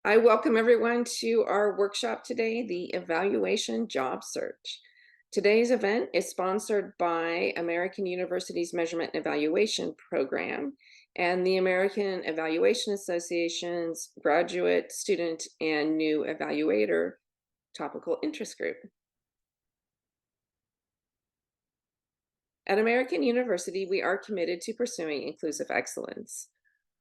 I welcome everyone to our workshop today, the Evaluation Job Search. Today's event is sponsored by American University's Measurement and Evaluation Program and the American Evaluation Association's Graduate, Student, and New Evaluator Topical Interest Group. At American University, we are committed to pursuing inclusive excellence.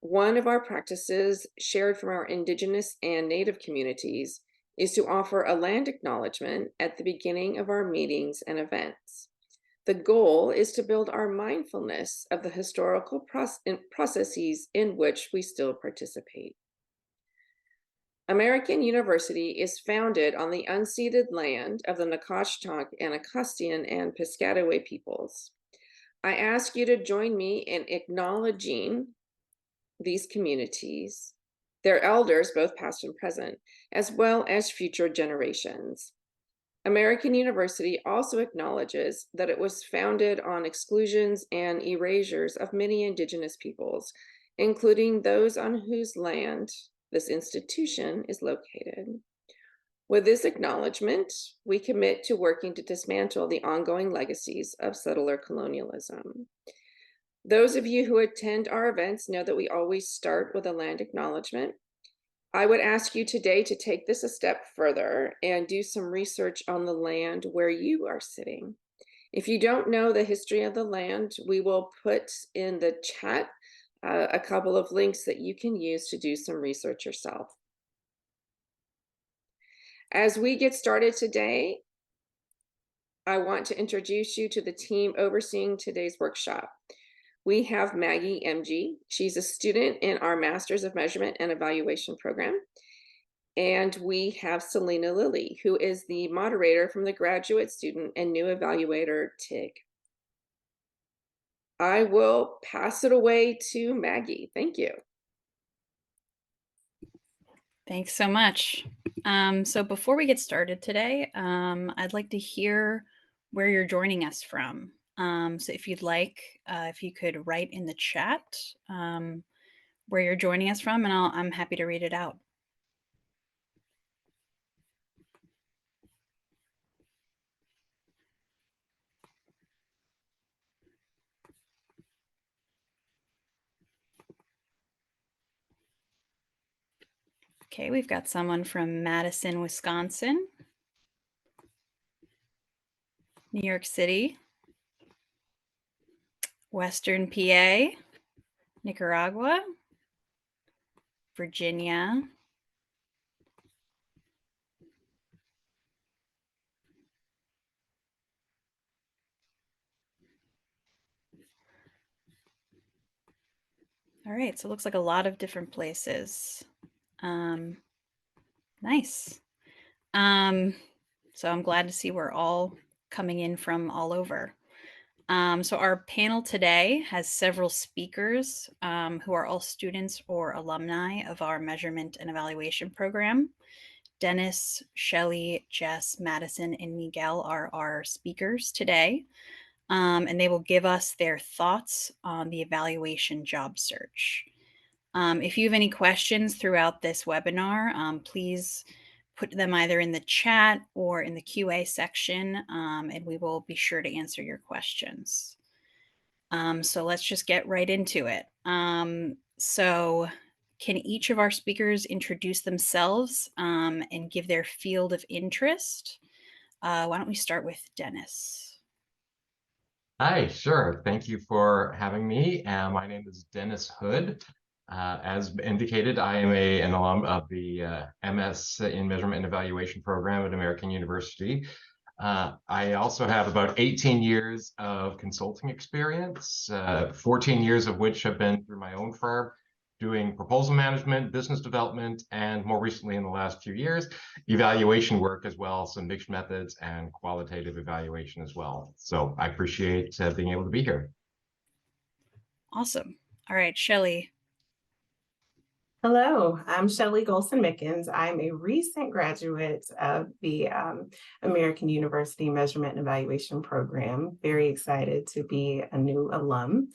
One of our practices, shared from our Indigenous and Native communities, is to offer a land acknowledgement at the beginning of our meetings and events. The goal is to build our mindfulness of the historical processes in which we still participate. American University is founded on the unceded land of the Nacotchtank, Anacostan, and Piscataway peoples. I ask you to join me in acknowledging these communities, their elders, both past and present, as well as future generations. American University also acknowledges that it was founded on exclusions and erasures of many Indigenous peoples, including those on whose land this institution is located. With this acknowledgement, we commit to working to dismantle the ongoing legacies of settler colonialism. Those of you who attend our events know that we always start with a land acknowledgement. I would ask you today to take this a step further and do some research on the land where you are sitting. If you don't know the history of the land, we will put in the chat a couple of links that you can use to do some research yourself. As we get started today, I want to introduce you to the team overseeing today's workshop. We have Maggie MG. She's a student in our Masters of Measurement and Evaluation program. And we have Selena Lilly, who is the moderator from the Graduate Student and New Evaluator TIG. I will pass it away to Maggie. Thank you. Thanks so much. So before we get started today, I'd like to hear where you're joining us from. So if you'd like, if you could write in the chat where you're joining us from, and I'm happy to read it out. Okay, we've got someone from Madison, Wisconsin, New York City, Western PA, Nicaragua, Virginia, all right, so it looks like a lot of different places. Nice. So I'm glad to see we're all coming in from all over. So our panel today has several speakers who are all students or alumni of our measurement and evaluation program. Dennis, Shelley, Jess, Madison, and Miguel are our speakers today. And they will give us their thoughts on the evaluation job search. If you have any questions throughout this webinar, please put them either in the chat or in the QA section, and we will be sure to answer your questions. So let's just get right into it. So can each of our speakers introduce themselves and give their field of interest? Why don't we start with Dennis? Hi, sure. Thank you for having me. My name is Dennis Hood. As indicated, I am an alum of the MS in Measurement and Evaluation program at American University. I also have about 18 years of consulting experience, 14 years of which have been through my own firm, doing proposal management, business development, and more recently in the last few years, evaluation work as well, some mixed methods and qualitative evaluation as well. So I appreciate being able to be here. Awesome. All right, Shelley. Hello, I'm Shelley Golson-Mickens. I'm a recent graduate of the American University Measurement and Evaluation program. Very excited to be a new alum.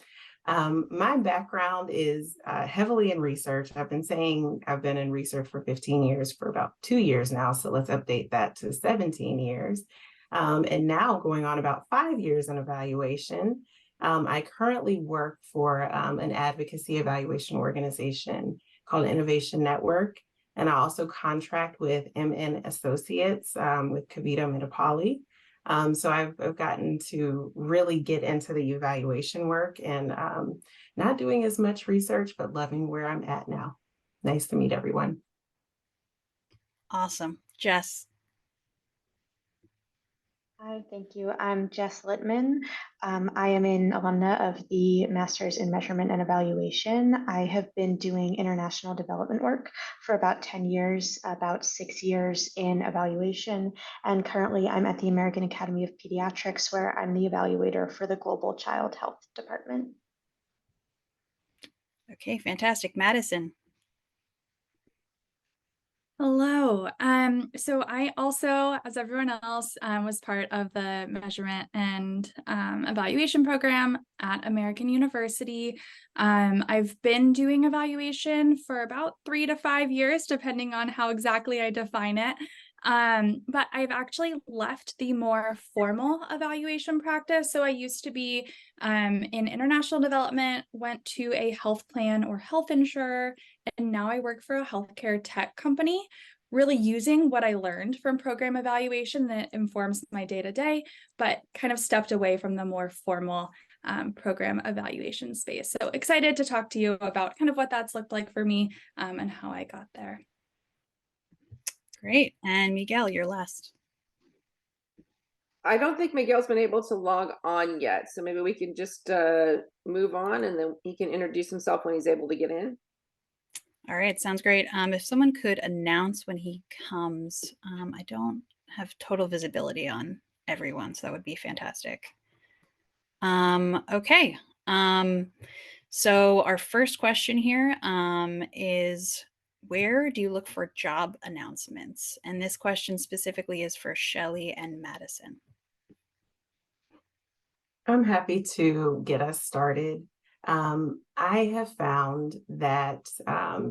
My background is heavily in research. I've been saying I've been in research for 15 years, for about 2 years now. So let's update that to 17 years. And now going on about 5 years in evaluation. I currently work for an advocacy evaluation organization called Innovation Network. And I also contract with MN Associates with Kavita Medapali. So I've gotten to really get into the evaluation work and not doing as much research, but loving where I'm at now. Nice to meet everyone. Awesome. Jess. Hi, thank you. I'm Jess Littman. I am an alumna of the Masters in Measurement and Evaluation. I have been doing international development work for about 10 years, about 6 years in evaluation, and currently I'm at the American Academy of Pediatrics, where I'm the evaluator for the Global Child Health Department. Okay, fantastic. Madison. Hello. So I also, as everyone else, was part of the measurement and evaluation program at American University. I've been doing evaluation for about 3 to 5 years, depending on how exactly I define it. But I've actually left the more formal evaluation practice. So I used to be in international development, went to a health plan or health insurer, and now I work for a healthcare tech company, really using what I learned from program evaluation that informs my day-to-day, but kind of stepped away from the more formal program evaluation space. So excited to talk to you about kind of what that's looked like for me and how I got there. Great. And Miguel, you're last. I don't think Miguel's been able to log on yet, so maybe we can just move on and then he can introduce himself when he's able to get in. All right, sounds great. If someone could announce when he comes, I don't have total visibility on everyone, so that would be fantastic. Okay. So our first question here is, where do you look for job announcements? And this question specifically is for Shelley and Madison. I'm happy to get us started. I have found that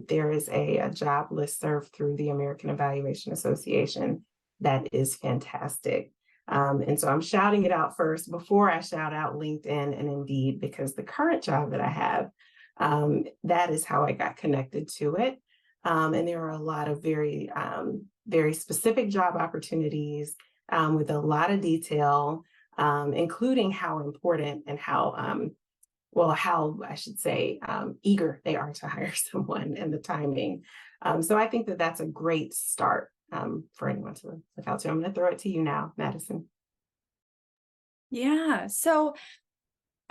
there is a job listserv through the American Evaluation Association that is fantastic. And so I'm shouting it out first before I shout out LinkedIn and Indeed, because the current job that I have, that is how I got connected to it. And there are a lot of very specific job opportunities with a lot of detail, including how important and how I should say, eager they are to hire someone and the timing. So I think that that's a great start for anyone to look out to. I'm going to throw it to you now, Madison. Yeah, so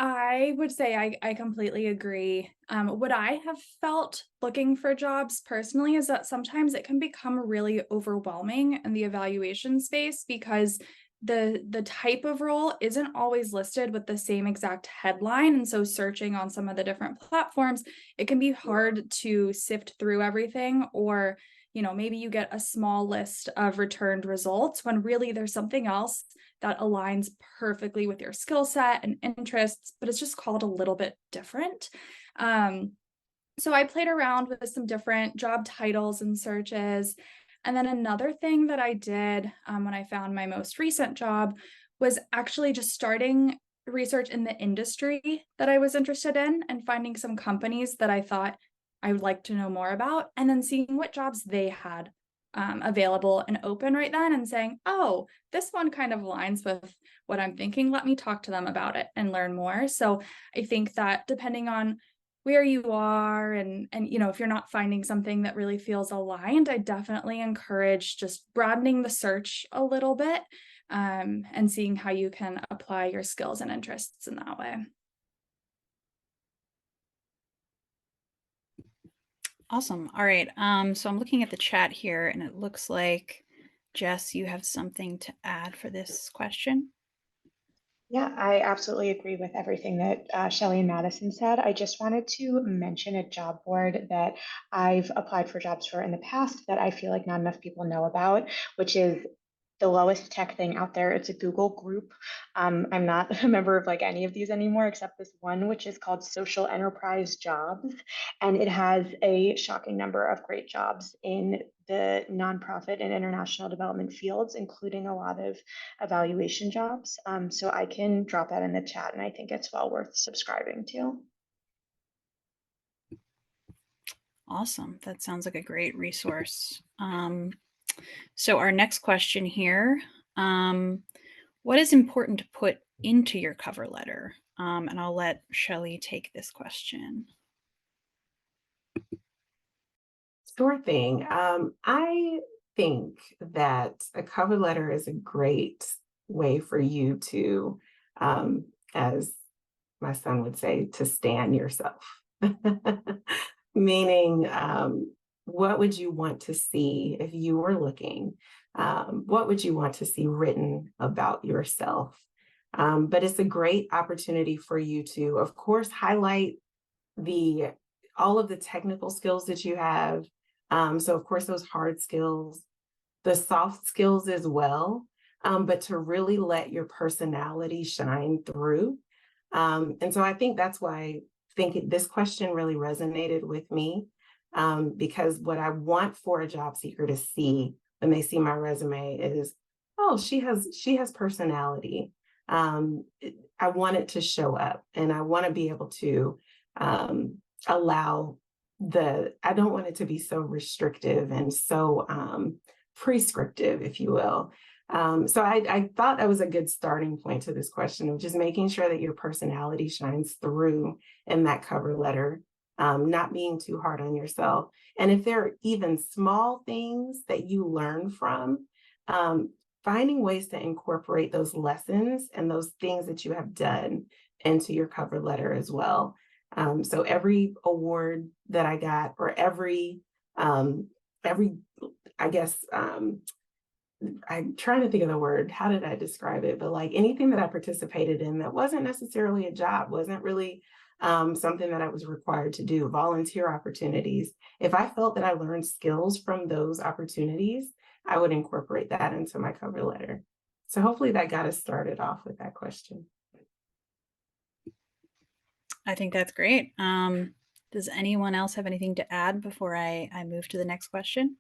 I would say I completely agree. What I have felt looking for jobs personally is that sometimes it can become really overwhelming in the evaluation space because the type of role isn't always listed with the same exact headline. And so searching on some of the different platforms, it can be hard to sift through everything, or maybe you get a small list of returned results when really there's something else that aligns perfectly with your skill set and interests, but it's just called a little bit different. So I played around with some different job titles and searches. And then another thing that I did when I found my most recent job was actually just starting research in the industry that I was interested in and finding some companies that I thought I would like to know more about, and then seeing what jobs they had available and open right then and saying, oh, this one kind of aligns with what I'm thinking. Let me talk to them about it and learn more. So I think that depending on where you are and if you're not finding something that really feels aligned, I definitely encourage just broadening the search a little bit and seeing how you can apply your skills and interests in that way. Awesome. All right. So I'm looking at the chat here and it looks like, Jess, you have something to add for this question. Yeah, I absolutely agree with everything that Shelley and Madison said. I just wanted to mention a job board that I've applied for jobs for in the past that I feel like not enough people know about, which is the lowest tech thing out there. It's a Google group. I'm not a member of like any of these anymore, except this one, which is called Social Enterprise Jobs. And it has a shocking number of great jobs in the nonprofit and international development fields, including a lot of evaluation jobs. So I can drop that in the chat, and I think it's well worth subscribing to. Awesome. That sounds like a great resource. So our next question here, what is important to put into your cover letter? And I'll let Shelley take this question. Sure thing. I think that a cover letter is a great way for you to, as my son would say, to stand yourself. Meaning, what would you want to see if you were looking? What would you want to see written about yourself? But it's a great opportunity for you to, of course, highlight the all of the technical skills that you have. So of course, those hard skills, the soft skills as well, but to really let your personality shine through. And so I think that's why I think this question really resonated with me, because what I want for a job seeker to see when they see my resume is, oh, she has personality. I want it to show up, and I want to be able to allow I don't want it to be so restrictive and so prescriptive, if you will. So I thought that was a good starting point to this question of just making sure that your personality shines through in that cover letter, not being too hard on yourself. And if there are even small things that you learn from, finding ways to incorporate those lessons and those things that you have done into your cover letter as well. So every award that I got, or every, I guess, I'm trying to think of the word. How did I describe it? But like anything that I participated in that wasn't necessarily a job, wasn't really something that I was required to do, volunteer opportunities. If I felt that I learned skills from those opportunities, I would incorporate that into my cover letter. So hopefully that got us started off with that question. I think that's great. Does anyone else have anything to add before I move to the next question?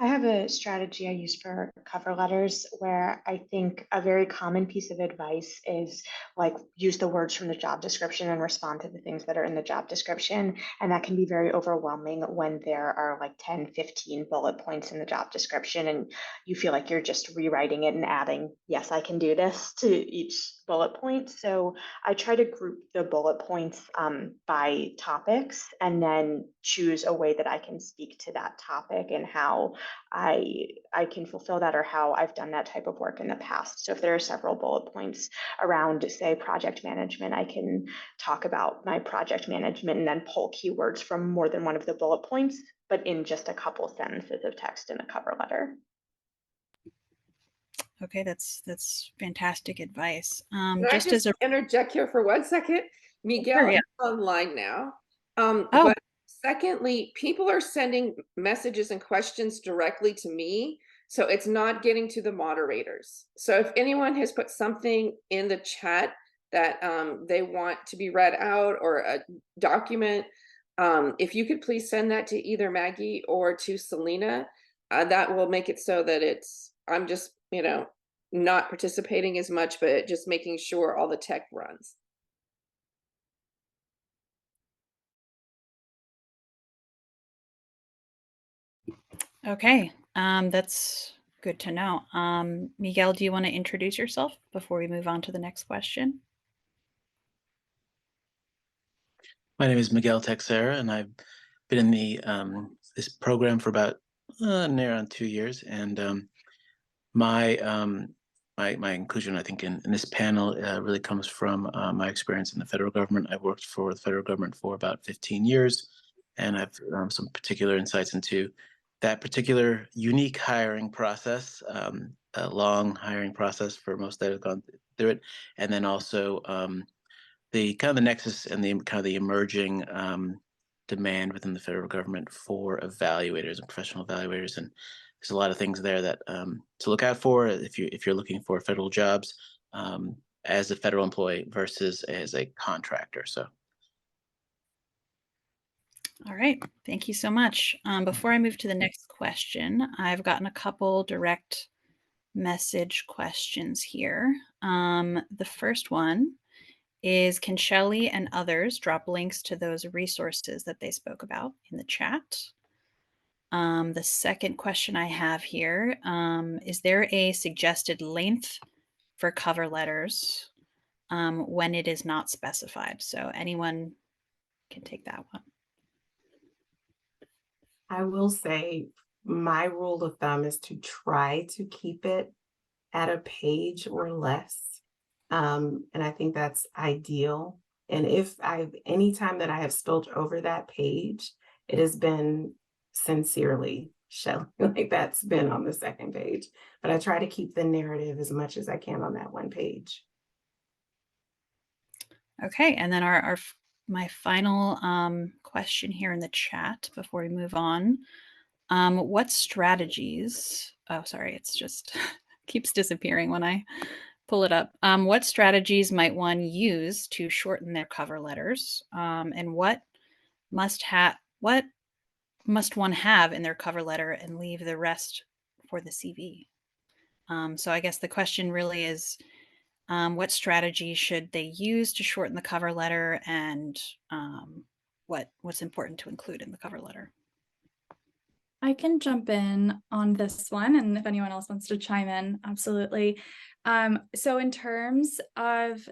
I have a strategy I use for cover letters where I think a very common piece of advice is like use the words from the job description and respond to the things that are in the job description. And that can be very overwhelming when there are like 10, 15 bullet points in the job description and you feel like you're just rewriting it and adding, yes, I can do this to each bullet point. So I try to group the bullet points by topics and then choose a way that I can speak to that topic and how I can fulfill that or how I've done that type of work in the past. So if there are several bullet points around, say, project management, I can talk about my project management and then pull keywords from more than one of the bullet points, but in just a couple sentences of text in the cover letter. Okay, that's fantastic advice. Can I just interject here for 1 second? Miguel Sure, yeah. is online now. Oh. But secondly, people are sending messages and questions directly to me, so it's not getting to the moderators. So if anyone has put something in the chat that they want to be read out or a document, if you could please send that to either Maggie or to Selena, that will make it so that I'm just, not participating as much, but just making sure all the tech runs. Okay, that's good to know. Miguel, do you want to introduce yourself before we move on to the next question? My name is Miguel Texera, and I've been in the this program for about near on 2 years. And my inclusion, I think, in this panel really comes from my experience in the federal government. I've worked for the federal government for about 15 years, and I've some particular insights into that particular unique hiring process, a long hiring process for most that have gone through it, and then also the kind of the nexus and the kind of the emerging demand within the federal government for evaluators and professional evaluators, and there's a lot of things there that to look out for if you're looking for federal jobs as a federal employee versus as a contractor. So. All right, thank you so much. Before I move to the next question, I've gotten a couple direct message questions here. The first one is, can Shelley and others drop links to those resources that they spoke about in the chat? The second question I have here, is there a suggested length for cover letters when it is not specified? So anyone can take that one. I will say my rule of thumb is to try to keep it at a page or less. And I think that's ideal. And if anytime that I have spilled over that page, it has been sincerely Shelley, like that's been on the second page. But I try to keep the narrative as much as I can on that one page. Okay, and then my final question here in the chat before we move on. What strategies? Oh, sorry, it's just keeps disappearing when I pull it up. What strategies might one use to shorten their cover letters? And what must one have in their cover letter and leave the rest for the CV? So I guess the question really is, what strategy should they use to shorten the cover letter, and what's important to include in the cover letter? I can jump in on this one, and if anyone else wants to chime in, absolutely. So in terms of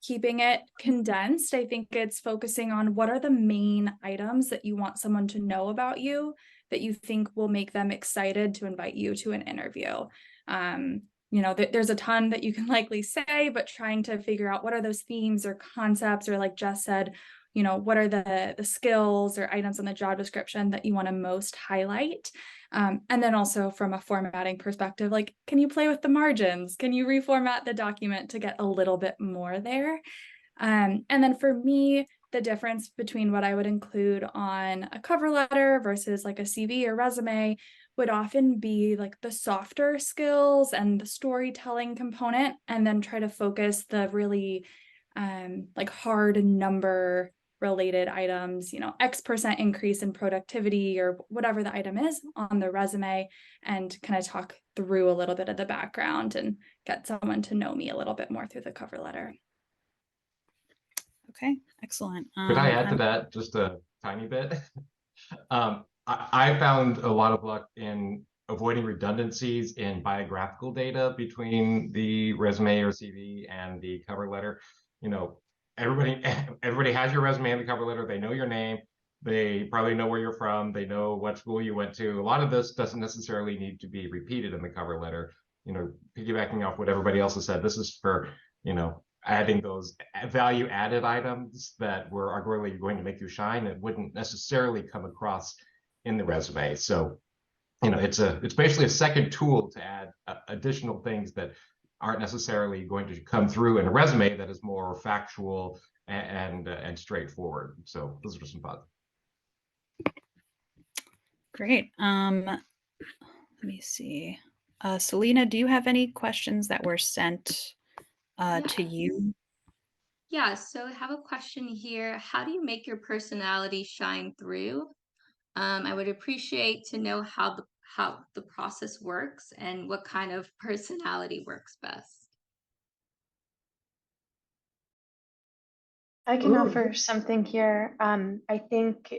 keeping it condensed, I think it's focusing on what are the main items that you want someone to know about you that you think will make them excited to invite you to an interview. There's a ton that you can likely say, but trying to figure out what are those themes or concepts, or like Jess said, what are the skills or items on the job description that you want to most highlight? And then also from a formatting perspective, like, can you play with the margins? Can you reformat the document to get a little bit more there? And then for me, the difference between what I would include on a cover letter versus like a CV or resume would often be like the softer skills and the storytelling component, and then try to focus the really like hard number related items, X% increase in productivity or whatever the item is on the resume, and kind of talk through a little bit of the background and get someone to know me a little bit more through the cover letter. Okay, excellent. Could I add to that just a tiny bit? I found a lot of luck in avoiding redundancies in biographical data between the resume or CV and the cover letter. Everybody has your resume and the cover letter. They know your name. They probably know where you're from. They know what school you went to. A lot of this doesn't necessarily need to be repeated in the cover letter. Piggybacking off what everybody else has said, this is for, adding those value added items that are really going to make you shine that wouldn't necessarily come across in the resume. So, it's basically a second tool to add additional things that aren't necessarily going to come through in a resume that is more factual and straightforward. So those are some thoughts. Great. Let me see. Selena, do you have any questions that were sent to you? Yeah, so I have a question here. How do you make your personality shine through? I would appreciate to know how the process works and what kind of personality works best. I can Ooh. offer something here. I think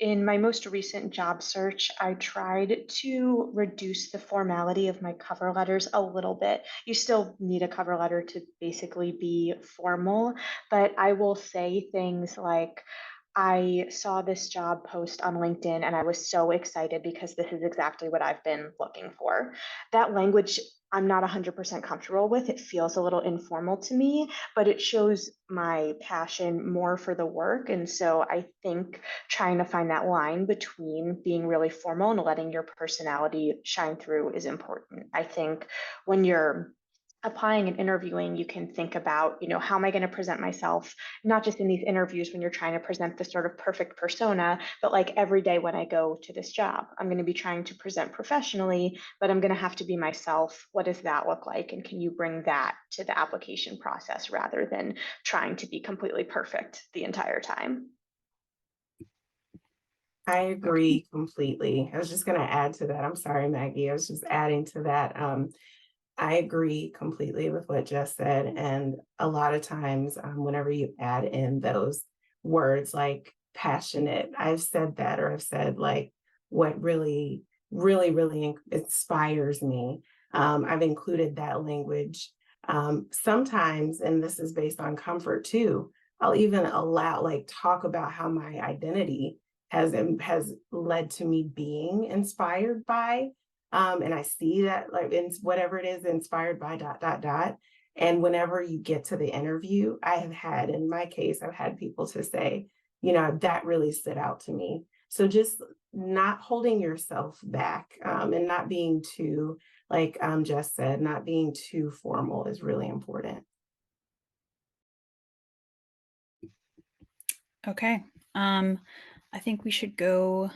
in my most recent job search, I tried to reduce the formality of my cover letters a little bit. You still need a cover letter to basically be formal, but I will say things like, I saw this job post on LinkedIn and I was so excited because this is exactly what I've been looking for. That language I'm not 100% comfortable with. It feels a little informal to me, but it shows my passion more for the work. And so I think trying to find that line between being really formal and letting your personality shine through is important. I think when you're applying and interviewing, you can think about, how am I going to present myself, not just in these interviews when you're trying to present the sort of perfect persona, but like every day when I go to this job, I'm going to be trying to present professionally, but I'm going to have to be myself. What does that look like? And can you bring that to the application process rather than trying to be completely perfect the entire time? I Okay. agree completely. I was just going to add to that. I'm sorry, Maggie. I was just adding to that. I agree completely with what Jess said. And a lot of times, whenever you add in those words like passionate, I've said that, or I've said like what really, really, really inspires me. I've included that language. Sometimes, and this is based on comfort too, I'll even talk about how my identity has led to me being inspired by, and I see that like in whatever it is inspired by dot dot dot. And whenever you get to the interview, I have had, in my case, I've had people to say, that really stood out to me. So just not holding yourself back, and not being too, like Jess said, not being too formal is really important. Okay. I think we should go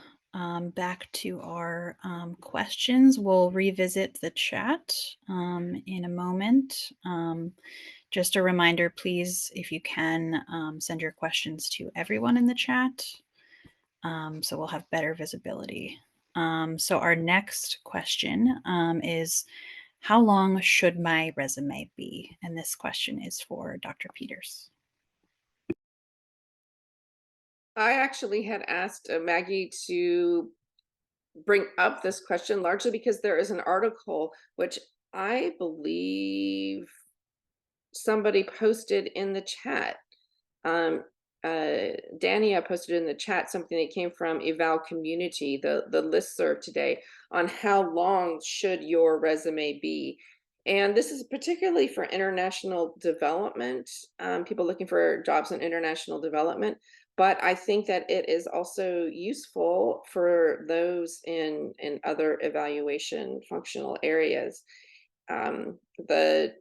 back to our questions. We'll revisit the chat in a moment. Just a reminder, please, if you can, send your questions to everyone in the chat, so we'll have better visibility. So our next question is, how long should my resume be? And this question is for Dr. Peters. I actually had asked Maggie to bring up this question largely because there is an article which I believe somebody posted in the chat. Um, Dania posted in the chat something that came from Eval Community, the listserv today, on how long should your resume be. And this is particularly for international development, people looking for jobs in international development. But I think that it is also useful for those in other evaluation functional areas. The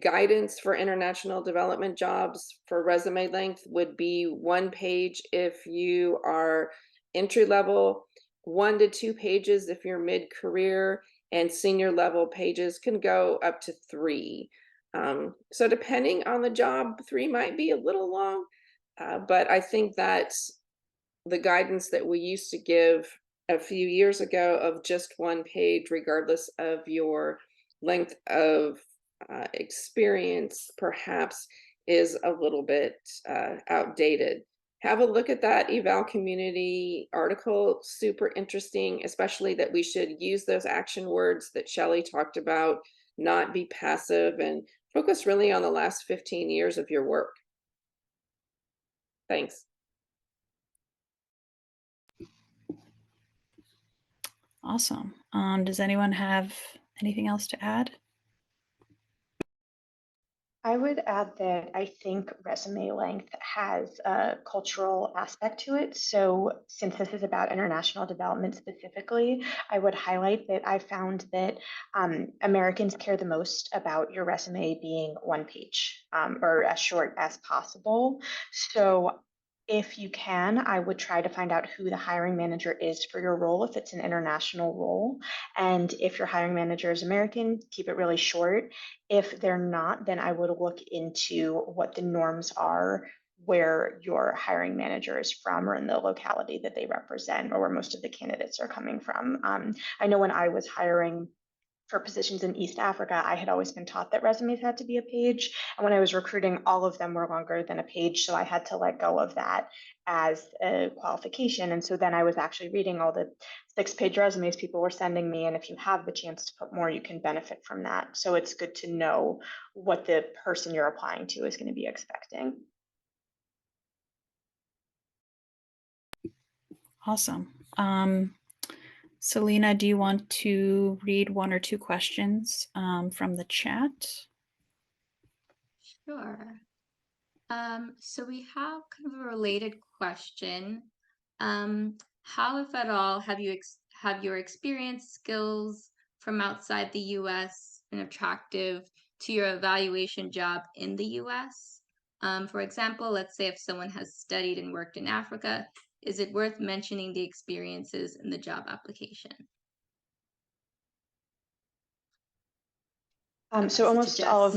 guidance for international development jobs for resume length would be 1 page if you are entry level, 1 to 2 pages if you're mid-career, and senior level pages can go up to 3. So depending on the job, 3 might be a little long, but I think that the guidance that we used to give a few years ago of just 1 page, regardless of your length of experience, perhaps is a little bit outdated. Have a look at that Eval Community article. Super interesting, especially that we should use those action words that Shelley talked about, not be passive, and focus really on the last 15 years of your work. Thanks. Awesome. Does anyone have anything else to add? I would add that I think resume length has a cultural aspect to it. So, since this is about international development specifically, I would highlight that I found that Americans care the most about your resume being 1 page, or as short as possible. So, if you can, I would try to find out who the hiring manager is for your role if it's an international role. And if your hiring manager is American, keep it really short. If they're not, then I would look into what the norms are where your hiring manager is from or in the locality that they represent or where most of the candidates are coming from. I know when I was hiring for positions in East Africa, I had always been taught that resumes had to be a page. And when I was recruiting, all of them were longer than a page. So I had to let go of that as a qualification. And so then I was actually reading all the 6 page resumes people were sending me. And if you have the chance to put more, you can benefit from that. So it's good to know what the person you're applying to is going to be expecting. Awesome. Selena, do you want to read 1 or 2 questions from the chat? Sure. So we have kind of a related question. How, if at all, have your experience skills from outside the US and attractive to your evaluation job in the US? For example, let's say if someone has studied and worked in Africa, is it worth mentioning the experiences in the job application? I'll So pass it to almost all of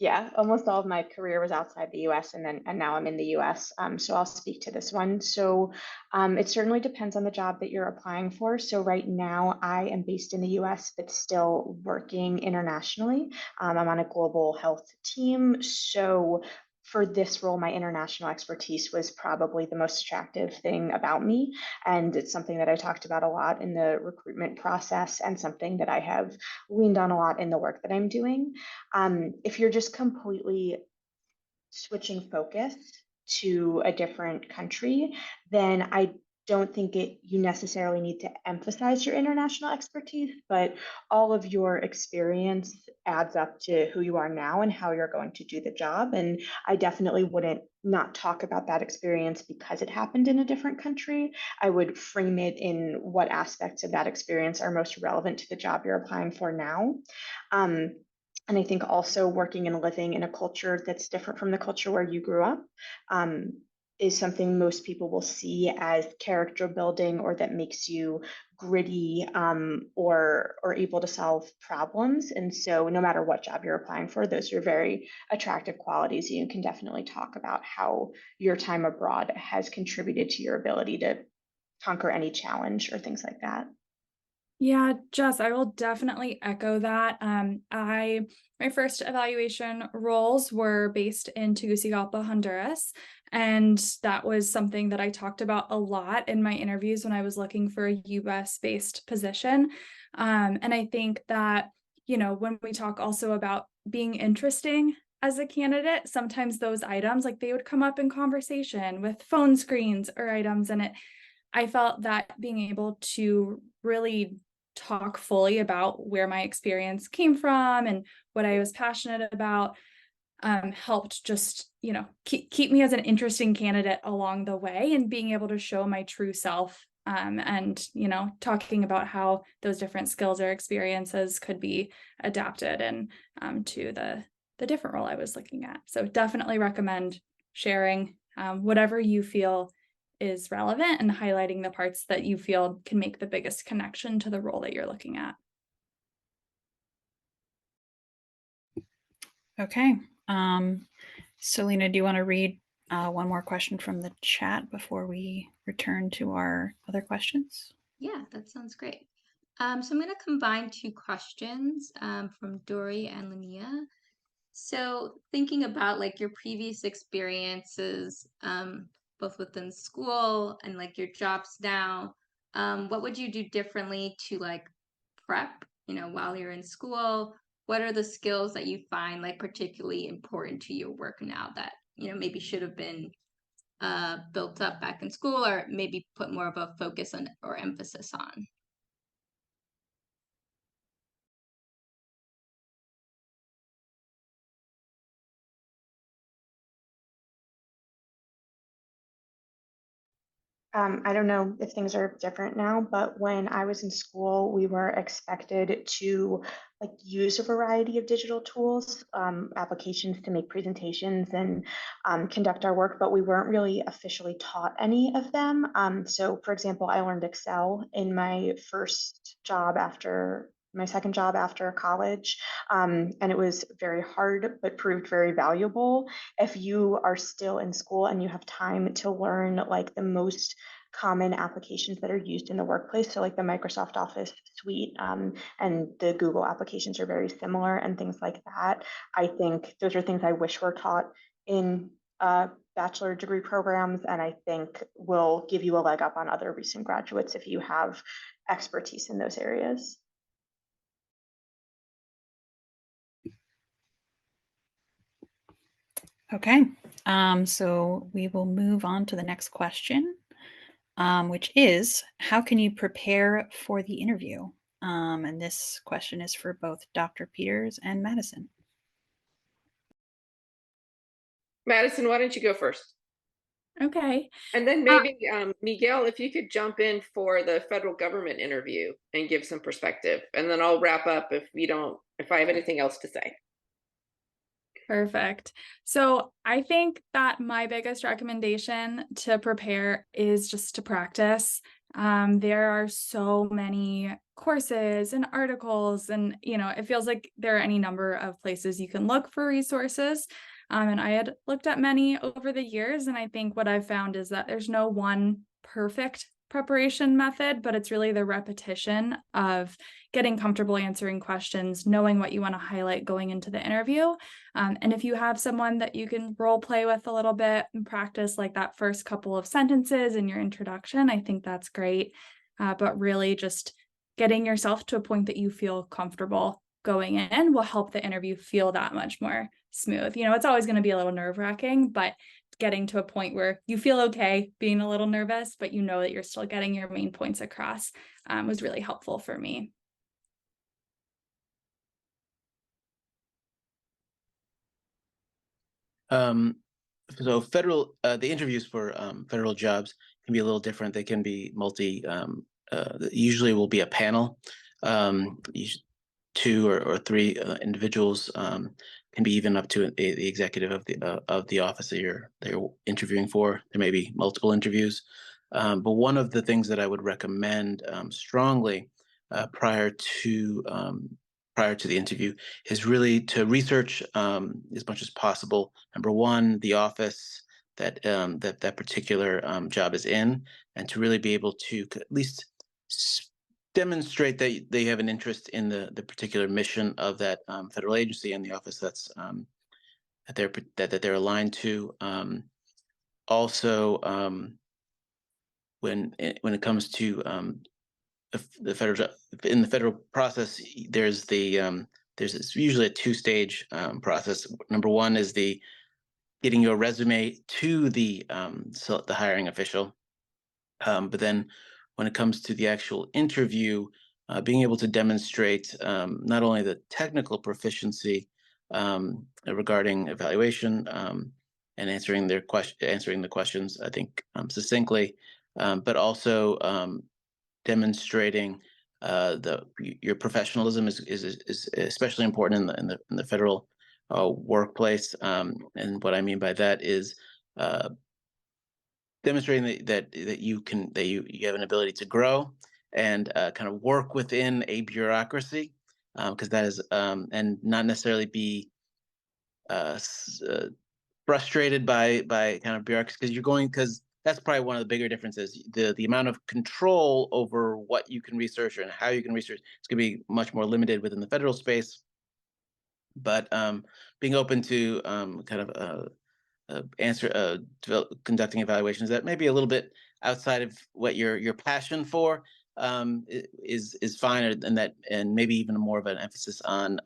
Jess. almost all of my career was outside the US, and now I'm in the US. So I'll speak to this one. So it certainly depends on the job that you're applying for. So right now I am based in the US, but still working internationally. I'm on a global health team. So for this role, my international expertise was probably the most attractive thing about me. And it's something that I talked about a lot in the recruitment process, and something that I have leaned on a lot in the work that I'm doing. If you're just completely switching focus to a different country, then I don't think you necessarily need to emphasize your international expertise, but all of your experience adds up to who you are now and how you're going to do the job. And I definitely wouldn't not talk about that experience because it happened in a different country. I would frame it in what aspects of that experience are most relevant to the job you're applying for now. Um, and I think also working and living in a culture that's different from the culture where you grew up um, is something most people will see as character building, or that makes you gritty, or able to solve problems. And so no matter what job you're applying for, those are very attractive qualities. You can definitely talk about how your time abroad has contributed to your ability to conquer any challenge or things like that. Yeah, Jess, I will definitely echo that. My first evaluation roles were based in Tegucigalpa, Honduras, and that was something that I talked about a lot in my interviews when I was looking for a US based position. And I think that, when we talk also about being interesting as a candidate, sometimes those items, like, they would come up in conversation with phone screens or items, and I felt that being able to really talk fully about where my experience came from and what I was passionate about helped just, keep me as an interesting candidate along the way, and being able to show my true self, and, talking about how those different skills or experiences could be adapted and to the different role I was looking at. So definitely recommend sharing whatever you feel is relevant, and highlighting the parts that you feel can make the biggest connection to the role that you're looking at. Okay. Selena, do you want to read one more question from the chat before we return to our other questions? Yeah, that sounds great. So I'm going to combine two questions from Dory and Linnea. So thinking about like your previous experiences, both within school and like your jobs now, what would you do differently to like prep, while you're in school? What are the skills that you find like particularly important to your work now that, maybe should have been built up back in school, or maybe put more of a focus on or emphasis on? I don't know if things are different now, but when I was in school, we were expected to like use a variety of digital tools, applications to make presentations and conduct our work, but we weren't really officially taught any of them. So, for example, I learned Excel in my second job after college, and it was very hard, but proved very valuable. If you are still in school and you have time to learn like the most common applications that are used in the workplace, so like the Microsoft Office suite, and the Google applications are very similar, and things like that. I think those are things I wish were taught in bachelor degree programs, and I think will give you a leg up on other recent graduates if you have expertise in those areas. Okay, so we will move on to the next question, which is, how can you prepare for the interview? And this question is for both Dr. Peters and Madison. Madison, why don't you go first? Okay. And then Uh, maybe, Miguel, if you could jump in for the federal government interview and give some perspective, and then I'll wrap up if I have anything else to say. Perfect. So I think that my biggest recommendation to prepare is just to practice. There are so many courses and articles, and it feels like there are any number of places you can look for resources. And I had looked at many over the years, and I think what I've found is that there's no one perfect preparation method, but it's really the repetition of getting comfortable answering questions, knowing what you want to highlight going into the interview. And if you have someone that you can role play with a little bit and practice like that first couple of sentences in your introduction, I think that's great. But really just getting yourself to a point that you feel comfortable going in will help the interview feel that much more smooth. It's always going to be a little nerve-wracking, but getting to a point where you feel okay being a little nervous, but you know that you're still getting your main points across was really helpful for me. So the interviews for federal jobs can be a little different. They can be usually will be a panel. Two or three individuals, can be even up to the executive of the office that you're interviewing for. There may be multiple interviews, but one of the things that I would recommend strongly prior to the interview is really to research as much as possible. Number one, the office that particular job is in, and to really be able to at least demonstrate that they have an interest in the particular mission of that federal agency and the office that they're aligned to. Also, when it comes to the federal job, in the federal process, there's usually a two-stage process. Number one is the getting your resume to the hiring official, but then when it comes to the actual interview, being able to demonstrate not only the technical proficiency regarding evaluation and answering the questions, I think succinctly, but also demonstrating your professionalism is especially important in the federal workplace. And what I mean by that is demonstrating that you have an ability to grow and kind of work within a bureaucracy, because that is and not necessarily be frustrated by kind of bureaucracy, because that's probably one of the bigger differences. The amount of control over what you can research and how you can research is going to be much more limited within the federal space. But being open to kind of conducting evaluations that may be a little bit outside of what your passion for is fine, and maybe even more of an emphasis on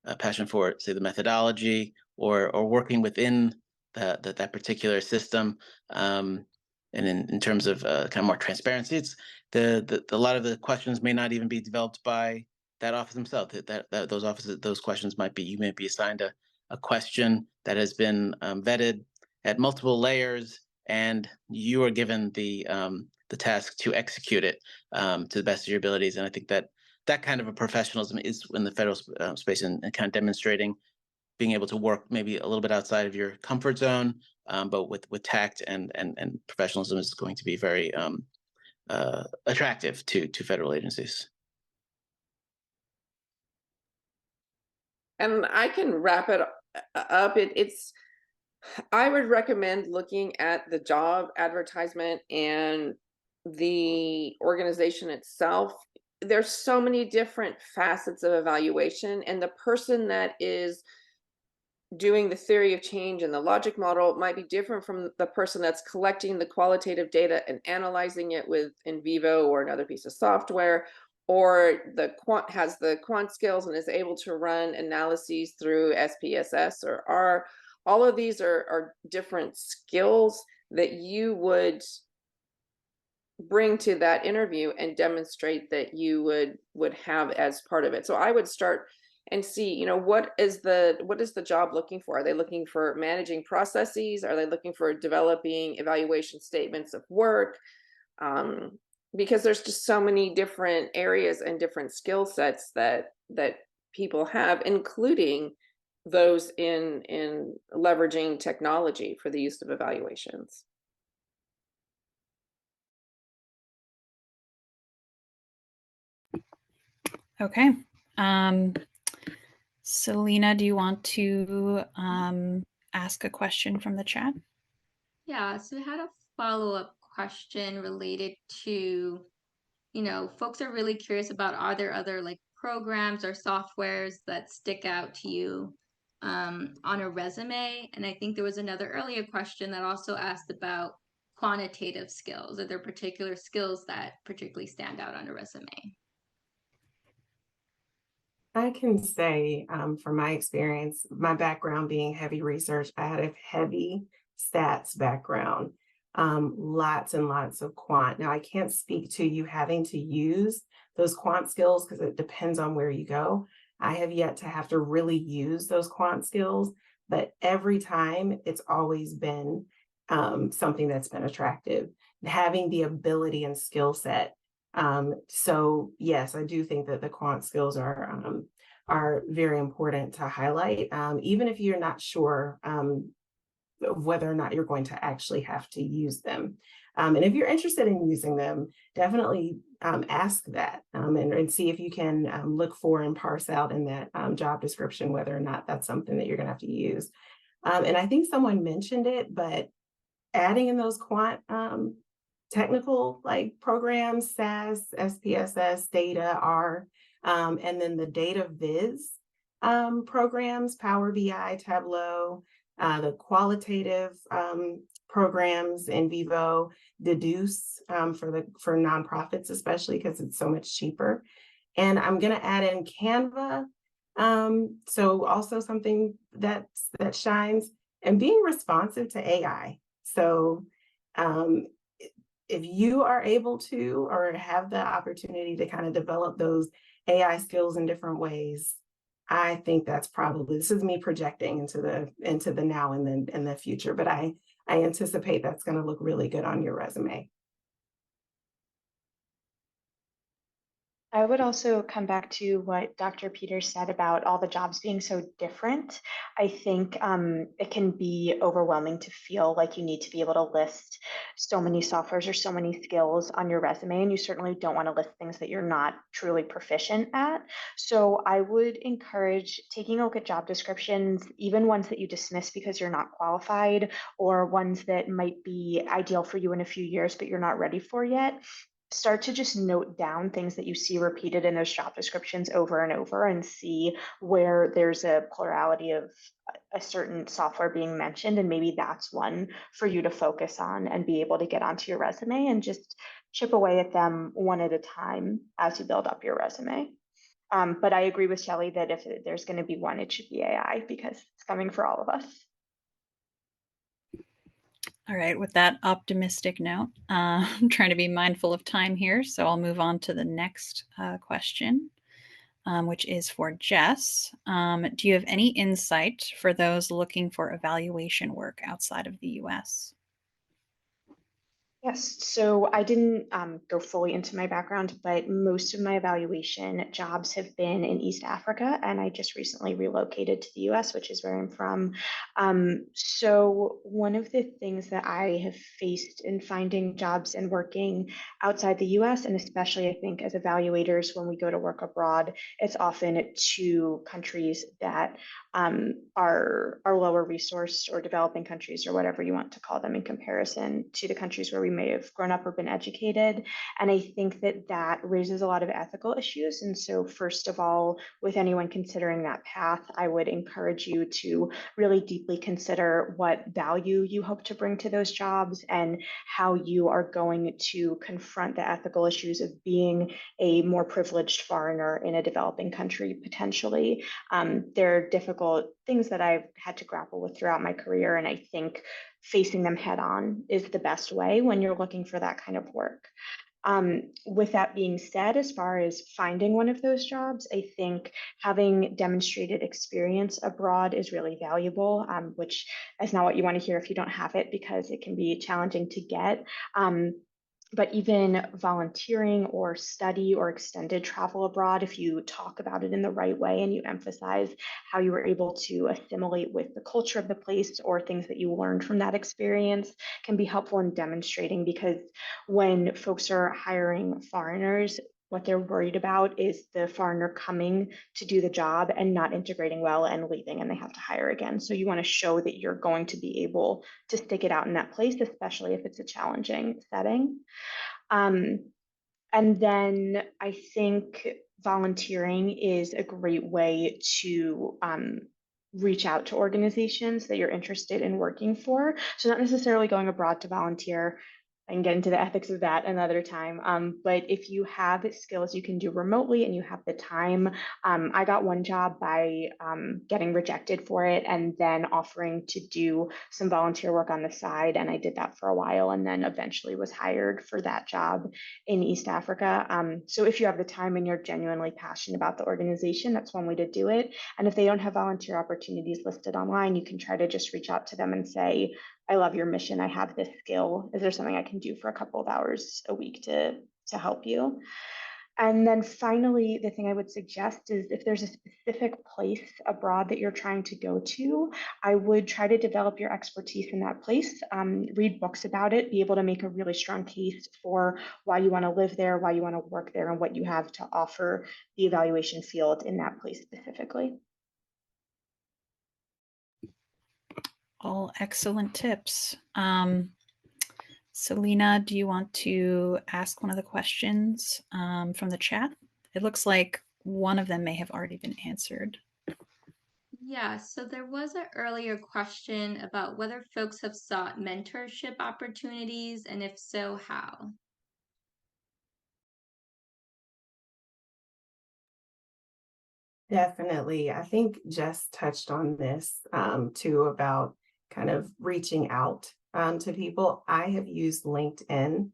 a passion for, say, the methodology or working within that particular system. And in terms of kind of more transparency, it's a lot of the questions may not even be developed by that office themselves. Those questions you may be assigned a question that has been vetted at multiple layers, and you are given the task to execute it to the best of your abilities. And I think that kind of a professionalism is in the federal space, and kind of demonstrating being able to work maybe a little bit outside of your comfort zone, but with tact and professionalism is going to be very attractive to federal agencies. And I can wrap it up. I would recommend looking at the job advertisement and the organization itself. There's so many different facets of evaluation, and the person that is doing the theory of change and the logic model might be different from the person that's collecting the qualitative data and analyzing it with in vivo or another piece of software, or the quant has the quant skills and is able to run analyses through SPSS or R. All of these are different skills that you would bring to that interview and demonstrate that you would have as part of it. So I would start and see, what is the job looking for? Are they looking for managing processes? Are they looking for developing evaluation statements of work? Um, because there's just so many different areas and different skill sets that people have, including those in leveraging technology for the use of evaluations. Okay. Selena, do you want to ask a question from the chat? Yeah, so I had a follow-up question related to, folks are really curious about, are there other like programs or softwares that stick out to you on a resume? And I think there was another earlier question that also asked about quantitative skills. Are there particular skills that particularly stand out on a resume? I can say from my experience, my background being heavy research, I had a heavy stats background, lots and lots of quant. Now, I can't speak to you having to use those quant skills because it depends on where you go. I have yet to have to really use those quant skills, but every time it's always been something that's been attractive. Having the ability and skill set, so yes, I do think that the quant skills are very important to highlight, even if you're not sure whether or not you're going to actually have to use them. And if you're interested in using them, definitely ask that and see if you can look for and parse out in that job description whether or not that's something that you're going to have to use. And I think someone mentioned it, but adding in those quant technical like programs, SAS, SPSS, data, R, and then the data viz programs, Power BI, Tableau, the qualitative programs in Vivo, Deduce for nonprofits, especially because it's so much cheaper. And I'm going to add in Canva. So also something that shines, and being responsive to AI. So if you are able to or have the opportunity to kind of develop those AI skills in different ways, I think that's probably, this is me projecting into the now and then the future, but I anticipate that's going to look really good on your resume. I would also come back to what Dr. Peters said about all the jobs being so different. I think it can be overwhelming to feel like you need to be able to list so many softwares or so many skills on your resume, and you certainly don't want to list things that you're not truly proficient at. So I would encourage taking a look at job descriptions, even ones that you dismiss because you're not qualified, or ones that might be ideal for you in a few years, but you're not ready for yet. Start to just note down things that you see repeated in those job descriptions over and over and see where there's a plurality of a certain software being mentioned. And maybe that's one for you to focus on and be able to get onto your resume and just chip away at them one at a time as you build up your resume. But I agree with Shelley that if there's going to be one, it should be AI because it's coming for all of us. All right, with that optimistic note, I'm trying to be mindful of time here, so I'll move on to the next question, which is for Jess. Do you have any insight for those looking for evaluation work outside of the US? Yes, so I didn't go fully into my background, but most of my evaluation jobs have been in East Africa, and I just recently relocated to the US, which is where I'm from. So one of the things that I have faced in finding jobs and working outside the US, and especially I think as evaluators when we go to work abroad, it's often to countries that are lower resourced or developing countries or whatever you want to call them in comparison to the countries where we may have grown up or been educated. And I think that that raises a lot of ethical issues. And so first of all, with anyone considering that path, I would encourage you to really deeply consider what value you hope to bring to those jobs and how you are going to confront the ethical issues of being a more privileged foreigner in a developing country potentially. There are difficult things that I've had to grapple with throughout my career, and I think facing them head on is the best way when you're looking for that kind of work. With that being said, as far as finding one of those jobs, I think having demonstrated experience abroad is really valuable, which is not what you want to hear if you don't have it, because it can be challenging to get. But even volunteering or study or extended travel abroad, if you talk about it in the right way and you emphasize how you were able to assimilate with the culture of the place or things that you learned from that experience, can be helpful in demonstrating. Because when folks are hiring foreigners, what they're worried about is the foreigner coming to do the job and not integrating well and leaving, and they have to hire again. So you want to show that you're going to be able to stick it out in that place, especially if it's a challenging setting. And then I think volunteering is a great way to reach out to organizations that you're interested in working for. So not necessarily going abroad to volunteer. I can get into the ethics of that another time. But if you have skills you can do remotely and you have the time, I got one job by getting rejected for it and then offering to do some volunteer work on the side. And I did that for a while and then eventually was hired for that job in East Africa. So if you have the time and you're genuinely passionate about the organization, that's one way to do it. And if they don't have volunteer opportunities listed online, you can try to just reach out to them and say, I love your mission. I have this skill. Is there something I can do for a couple of hours a week to help you? And then finally, the thing I would suggest is if there's a specific place abroad that you're trying to go to, I would try to develop your expertise in that place, read books about it, be able to make a really strong case for why you want to live there, why you want to work there, and what you have to offer the evaluation field in that place specifically. All excellent tips. Selena, do you want to ask one of the questions from the chat? It looks like one of them may have already been answered. Yeah, so there was an earlier question about whether folks have sought mentorship opportunities, and if so, how? Definitely. I think Jess touched on this too, about kind of reaching out to people. I have used LinkedIn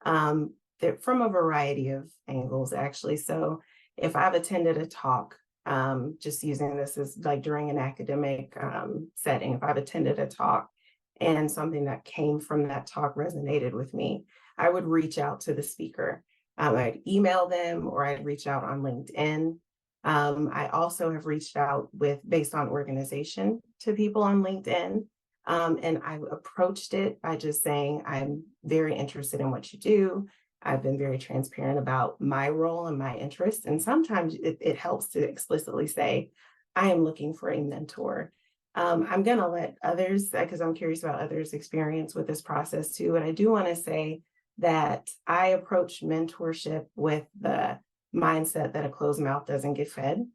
from a variety of angles, actually. So if I've attended a talk, just using this as like during an academic setting, if I've attended a talk and something that came from that talk resonated with me, I would reach out to the speaker. I'd email them or I'd reach out on LinkedIn. I also have reached out based on organization to people on LinkedIn. And I approached it by just saying, I'm very interested in what you do. I've been very transparent about my role and my interests. And sometimes it helps to explicitly say, I am looking for a mentor. I'm going to let others, because I'm curious about others' experience with this process too. And I do want to say that I approach mentorship with the mindset that a closed mouth doesn't get fed.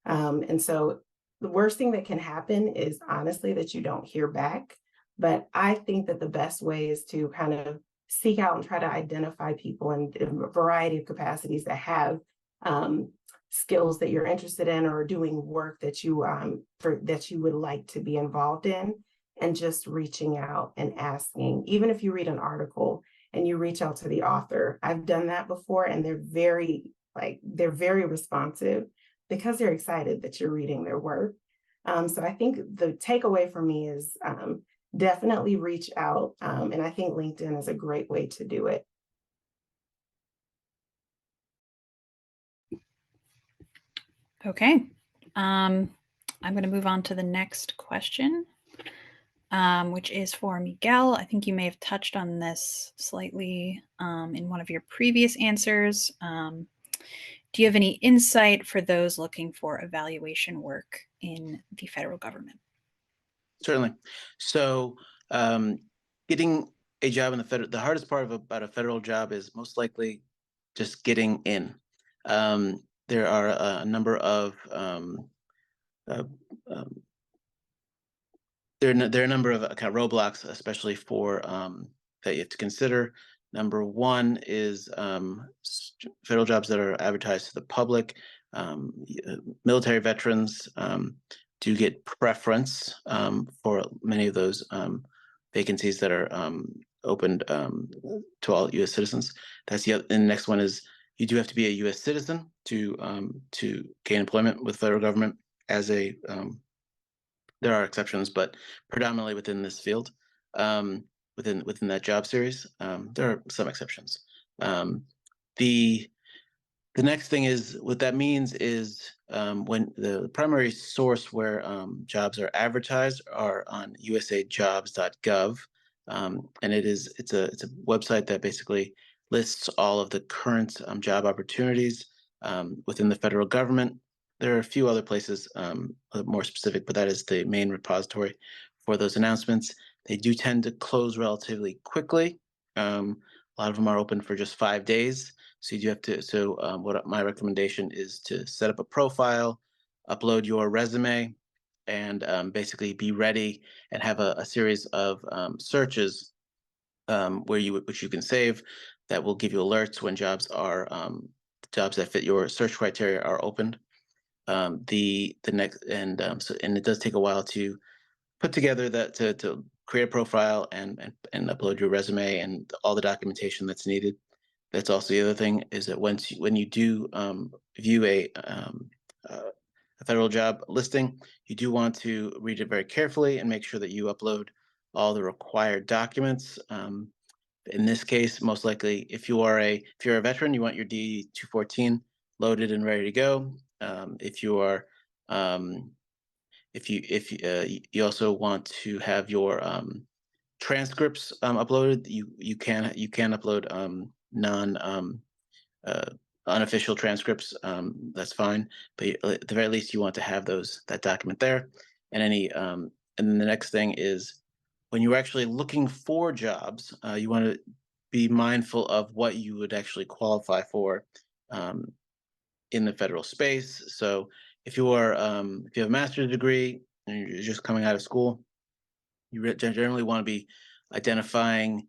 And so the worst thing that can happen is honestly that you don't hear back. But I think that the best way is to kind of seek out and try to identify people in a variety of capacities that have skills that you're interested in or doing work that you would like to be involved in, and just reaching out and asking. Even if you read an article and you reach out to the author, I've done that before, and they're very responsive because they're excited that you're reading their work. So I think the takeaway for me is definitely reach out. And I think LinkedIn is a great way to do it. Okay. I'm going to move on to the next question, which is for Miguel. I think you may have touched on this slightly in one of your previous answers. Do you have any insight for those looking for evaluation work in the federal government? Certainly. So getting a job in the hardest part about a federal job is most likely just getting in. There are a number of there are a number of kind of roadblocks, especially for that you have to consider. Number one is federal jobs that are advertised to the public. Military veterans do get preference for many of those vacancies that are opened to all U.S. citizens. That's the other, and the next one is you do have to be a U.S. citizen to gain employment with the federal government as a there are exceptions, but predominantly within this field, within that job series, there are some exceptions. Um, the the next thing is what that means is when the primary source where jobs are advertised are on usajobs.gov, and it's a website that basically lists all of the current job opportunities within the federal government. There are a few other places more specific, but that is the main repository for those announcements. They do tend to close relatively quickly. A lot of them are open for just 5 days. So you do have to. So what my recommendation is to set up a profile, upload your resume, and basically be ready and have a series of searches which you can save that will give you alerts when jobs that fit your search criteria are opened. The next and it does take a while to put together that to create a profile and upload your resume and all the documentation that's needed. That's also the other thing is that when you do view a federal job listing, you do want to read it very carefully and make sure that you upload all the required documents. In this case, most likely, if you're a veteran, you want your D-214 loaded and ready to go. If you are if you also want to have your transcripts uploaded, you can upload non uh, unofficial transcripts. That's fine, but at the very least, you want to have that document there. And then the next thing is when you're actually looking for jobs, you want to be mindful of what you would actually qualify for um, in the federal space. So if you have a master's degree and you're just coming out of school, you generally want to be identifying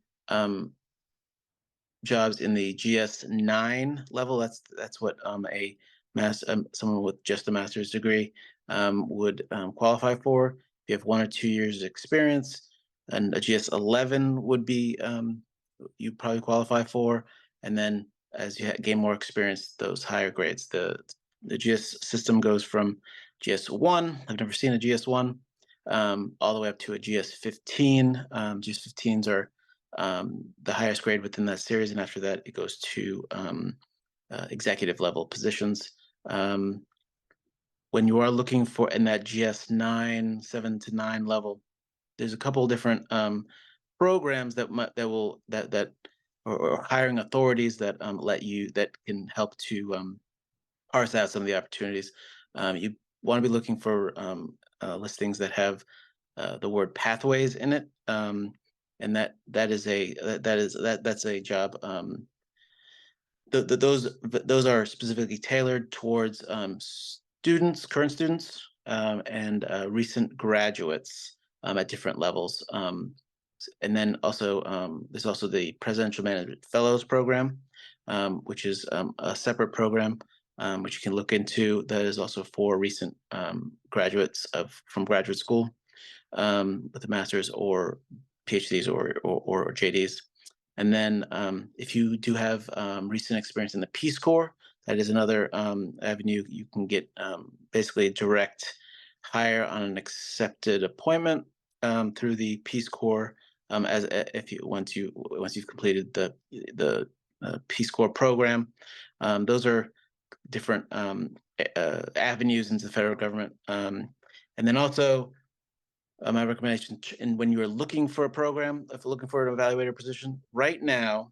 jobs in the GS9 level. That's what someone with just a master's degree would qualify for. If you have 1 or 2 years experience, and a GS11 would be you probably qualify for. And then as you gain more experience, those higher grades. The GS system goes from GS1. I've never seen a GS1 all the way up to a GS15. GS15s are the highest grade within that series, and after that, it goes to executive level positions. When you are looking for in that GS9, 7 to 9 level, there's a couple of different programs or hiring authorities that that can help to parse out some of the opportunities. You want to be looking for listings that have the word pathways in it, and that's a job. Those are specifically tailored towards current students, and recent graduates at different levels. And then also there's also the Presidential Management Fellows Program, which is a separate program which you can look into. That is also for recent graduates from graduate school with a master's or PhDs or JDs. And then if you do have recent experience in the Peace Corps, that is another avenue. You can get basically direct hire on an accepted appointment through the Peace Corps as if you once you've completed the Peace Corps program. Those are different avenues into the federal government. And then also my recommendation, and when you're looking for a program, if you're looking for an evaluator position, right now,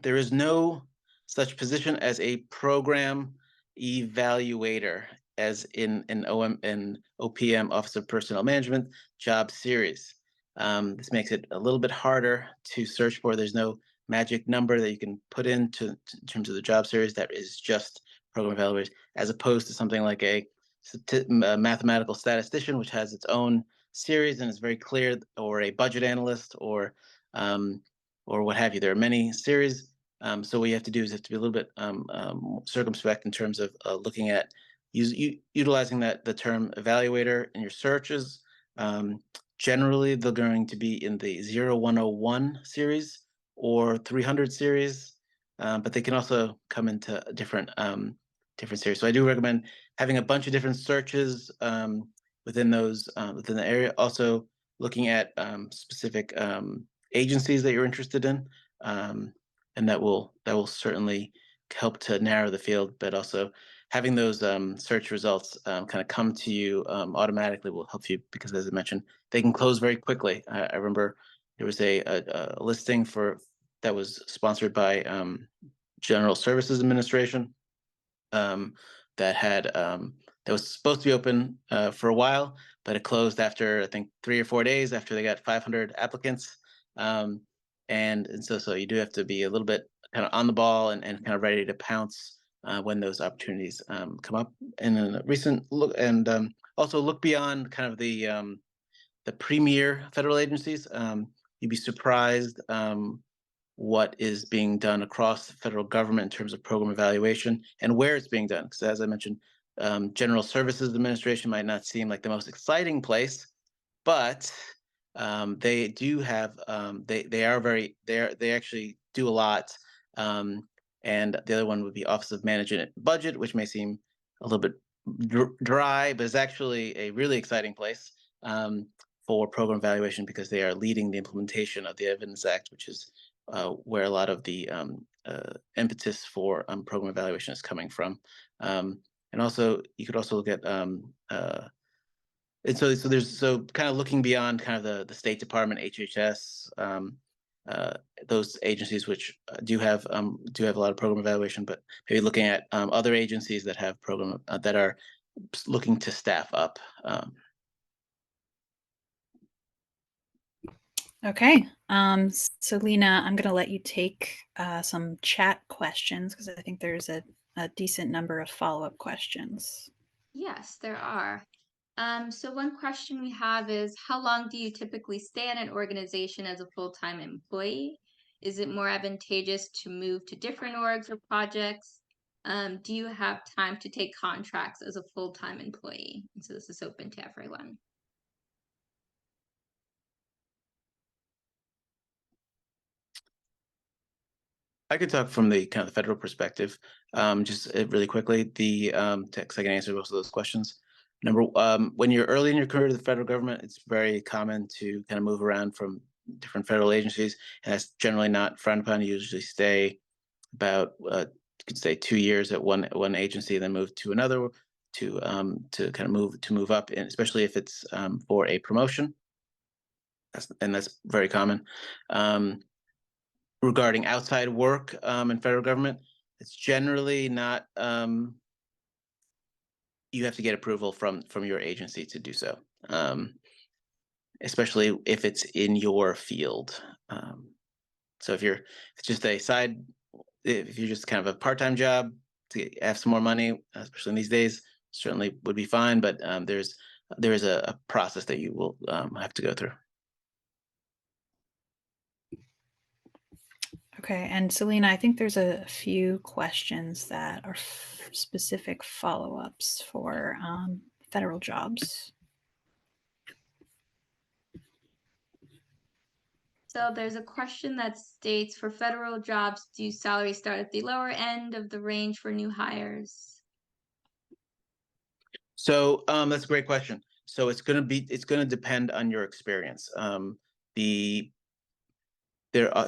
there is no such position as a program evaluator as in an OPM, Office of Personnel Management, job series. This makes it a little bit harder to search for. There's no magic number that you can put in terms of the job series that is just program evaluators, as opposed to something like a mathematical statistician, which has its own series and is very clear, or a budget analyst, or what have you. There are many series. So what you have to do is have to be a little bit circumspect in terms of looking at utilizing the term evaluator in your searches. Generally, they're going to be in the 0101 series or 300 series, but they can also come into different series. So I do recommend having a bunch of different searches within those within the area. Also, looking at specific agencies that you're interested in, and that will certainly help to narrow the field. But also having those search results kind of come to you automatically will help you, because, as I mentioned, they can close very quickly. I remember there was a listing that was sponsored by General Services Administration, um, that was supposed to be open for a while, but it closed after, I think, 3 or 4 days after they got 500 applicants. Um, and so you do have to be a little bit kind of on the ball and kind of ready to pounce when those opportunities come up. And in a recent look, and also look beyond kind of the premier federal agencies. You'd be surprised what is being done across the federal government in terms of program evaluation and where it's being done. Because, as I mentioned, General Services Administration might not seem like the most exciting place, but they do have they actually do a lot. And the other one would be Office of Management and Budget, which may seem a little bit dry, but it's actually a really exciting place for program evaluation, because they are leading the implementation of the Evidence Act, which is where a lot of the impetus for program evaluation is coming from. And also, you could also look at and so there's kind of looking beyond kind of the State Department, HHS, those agencies which do have a lot of program evaluation, but maybe looking at other agencies that have program that are looking to staff up. Okay. So Lena, I'm going to let you take some chat questions, because I think there's a decent number of follow-up questions. Yes, there are. So one question we have is, how long do you typically stay in an organization as a full-time employee? Is it more advantageous to move to different orgs or projects? Do you have time to take contracts as a full-time employee? And so this is open to everyone. I could talk from the kind of the federal perspective, just really quickly. Text I can answer most of those questions. When you're early in your career to the federal government, it's very common to kind of move around from different federal agencies, and that's generally not frowned upon. You usually stay about you could stay 2 years at one agency, and then move to another to kind of move up, and especially if it's for a promotion. That's very common. Regarding outside work in federal government, it's generally not. You have to get approval from your agency to do so, especially if it's in your field. So if it's just a side, if you're just kind of a part-time job to have some more money, especially in these days, certainly would be fine. But there is a process that you will have to go through. Okay, and Selena, I think there's a few questions that are specific follow-ups for federal jobs. So there's a question that states, for federal jobs, do salaries start at the lower end of the range for new hires? So that's a great question. So it's going to depend on your experience.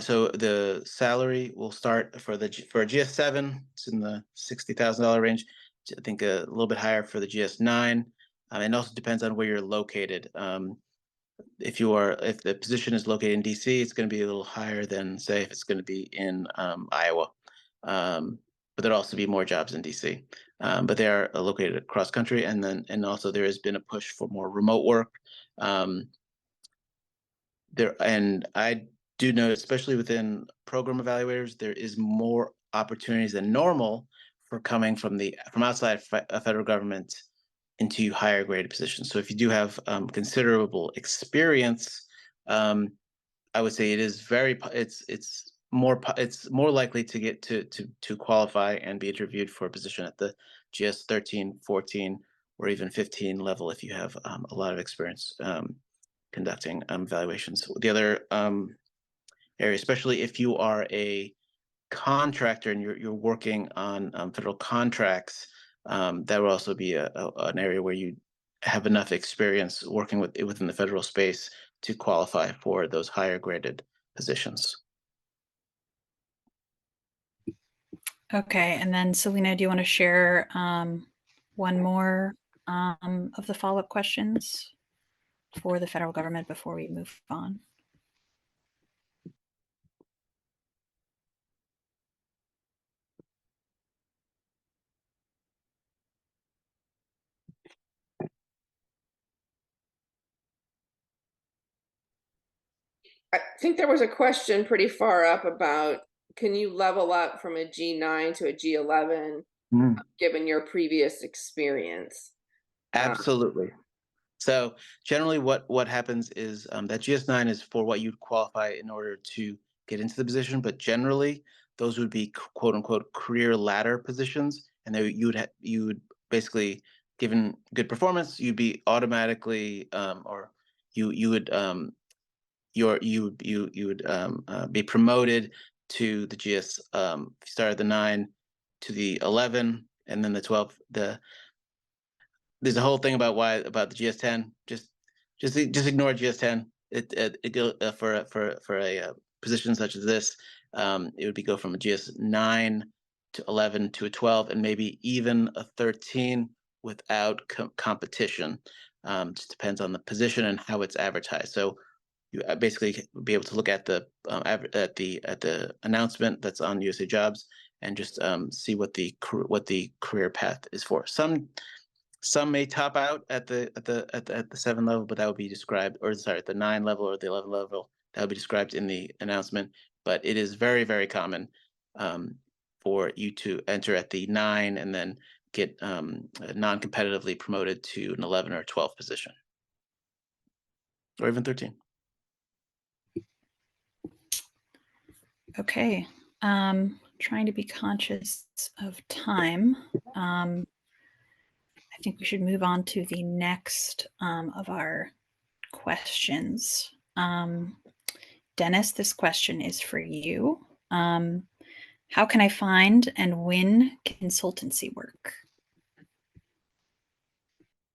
So the salary will start for a GS7. It's in the $60,000 range. I think a little bit higher for the GS9. And also depends on where you're located. If the position is located in DC, it's going to be a little higher than, say, if it's going to be in Iowa. But there'll also be more jobs in DC. But they are located across country, and also there has been a push for more remote work. And I do know, especially within program evaluators, there is more opportunities than normal for coming from outside federal government into higher graded positions. So if you do have considerable experience, I would say it's more likely to get to qualify and be interviewed for a position at the GS 13, 14, or even 15 level if you have a lot of experience. conducting evaluations. The other area, especially if you are a contractor and you're working on federal contracts, that will also be an area where you have enough experience working within the federal space to qualify for those higher graded positions. Okay, and then Selena, do you want to share one more of the follow-up questions for the federal government before we move on? I think there was a question pretty far up about, can you level up from a G9 to a G11 given your previous experience? Absolutely. So generally what happens is that GS9 is for what you'd qualify in order to get into the position, but generally those would be quote unquote career ladder positions, and you would basically, given good performance, you'd be automatically or you would be promoted to the GS. Start at the 9 to the 11, and then the 12. There's a whole thing about the GS10. Just ignore GS10. It go for a position such as this. It would go from a GS9 to 11 to a 12, and maybe even a 13 without competition. Just depends on the position and how it's advertised. So you basically be able to look at the announcement that's on USA Jobs and just see what the career path is for. Some may top out at the 7 level, but that would be described, or sorry, at the 9 level or the 11 level, that would be described in the announcement. But it is very, very common for you to enter at the 9 and then get non-competitively promoted to an 11 or 12 position, or even 13. Okay, trying to be conscious of time. I think we should move on to the next of our questions. Dennis, this question is for you. How can I find and win consultancy work?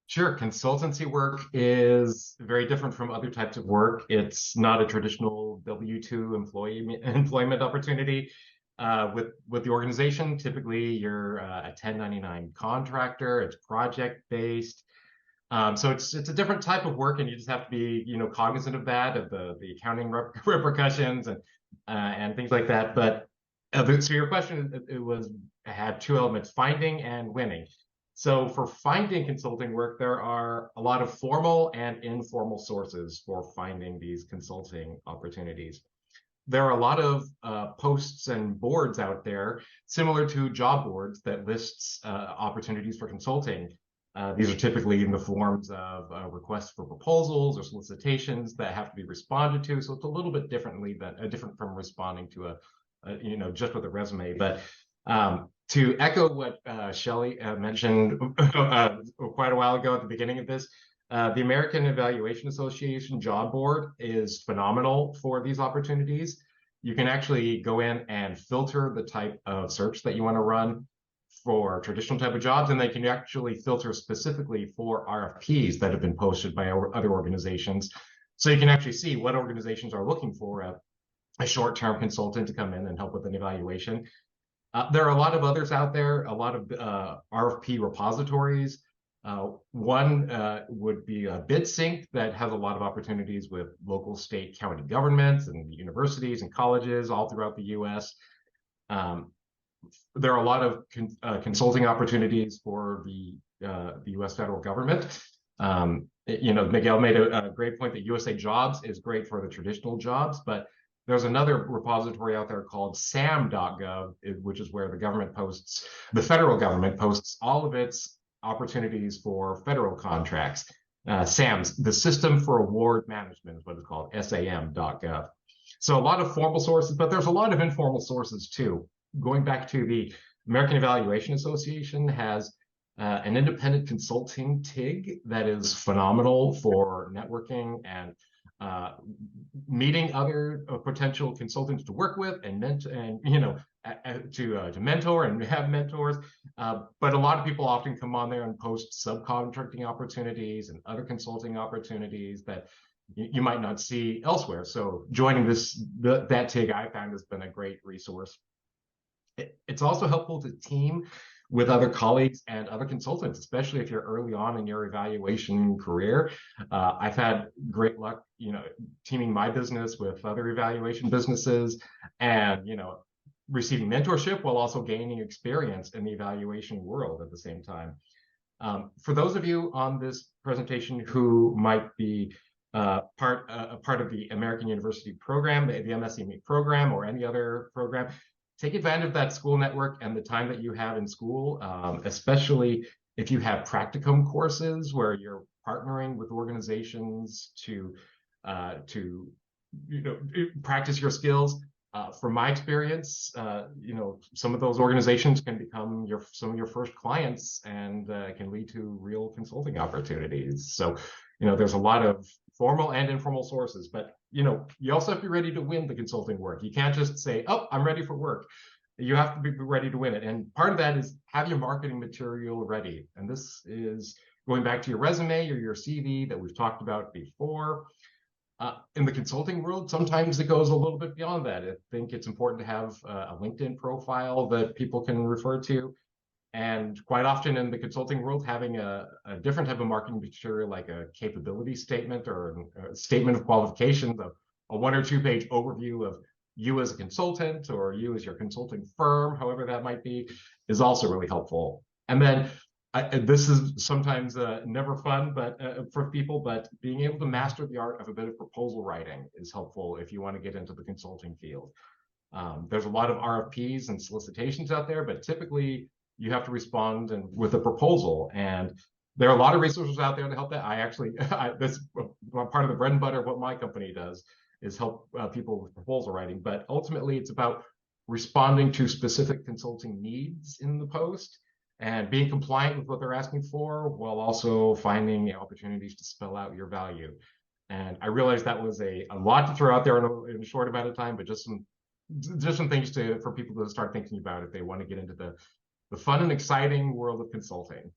Sure. Consultancy work is very different from other types of work. It's not a traditional W-2 employment opportunity. With the organization, typically you're a 1099 contractor. It's project-based. So it's a different type of work, and you just have to be cognizant of that, of the accounting repercussions and things like that. But so your question, it had two elements: finding and winning. So for finding consulting work, there are a lot of formal and informal sources for finding these consulting opportunities. There are a lot of posts and boards out there, similar to job boards, that lists opportunities for consulting. These are typically in the forms of requests for proposals or solicitations that have to be responded to. So it's a little bit different from responding to just with a resume. But to echo what Shelley mentioned quite a while ago at the beginning of this, the American Evaluation Association job board is phenomenal for these opportunities. You can actually go in and filter the type of search that you want to run for traditional type of jobs, and they can actually filter specifically for RFPs that have been posted by other organizations. So you can actually see what organizations are looking for a short-term consultant to come in and help with an evaluation. There are a lot of others out there, a lot of RFP repositories. One would be a BidSync that has a lot of opportunities with local, state, county governments and universities and colleges all throughout the U.S. There are a lot of consulting opportunities for the U.S. federal government. Miguel made a great point that USA Jobs is great for the traditional jobs, but there's another repository out there called sam.gov, which is where the federal government posts all of its opportunities for federal contracts. SAM's, the System for Award Management, is what it's called, sam.gov. So a lot of formal sources, but there's a lot of informal sources too. Going back to the American Evaluation Association has an independent consulting TIG that is phenomenal for networking and meeting other potential consultants to work with and to mentor and have mentors. But a lot of people often come on there and post subcontracting opportunities and other consulting opportunities that you might not see elsewhere. So joining that TIG, I found, has been a great resource. It's also helpful to team with other colleagues and other consultants, especially if you're early on in your evaluation career. I've had great luck, teaming my business with other evaluation businesses, and receiving mentorship while also gaining experience in the evaluation world at the same time. For those of you on this presentation who might be part of the American University program, the MSCME program, or any other program, take advantage of that school network and the time that you have in school, especially if you have practicum courses where you're partnering with organizations to practice your skills. From my experience, some of those organizations can become some of your first clients and can lead to real consulting opportunities. So, there's a lot of formal and informal sources, but you also have to be ready to win the consulting work. You can't just say, "Oh, I'm ready for work." You have to be ready to win it. And part of that is have your marketing material ready. And this is going back to your resume or your CV that we've talked about before. In the consulting world, sometimes it goes a little bit beyond that. I think it's important to have a LinkedIn profile that people can refer to. And quite often in the consulting world, having a different type of marketing material, like a capability statement or a statement of qualifications, a 1 or 2 page overview of you as a consultant or you as your consulting firm, however that might be, is also really helpful. And then this is sometimes never fun, but for people, but being able to master the art of a bit of proposal writing is helpful if you want to get into the consulting field. There's a lot of RFPs and solicitations out there, but typically you have to respond with a proposal. And there are a lot of resources out there to help that. This part of the bread and butter of what my company does is help people with proposal writing. But ultimately, it's about responding to specific consulting needs in the post and being compliant with what they're asking for, while also finding opportunities to spell out your value. And I realized that was a lot to throw out there in a short amount of time, but just some things for people to start thinking about if they want to get into the fun and exciting world of consulting.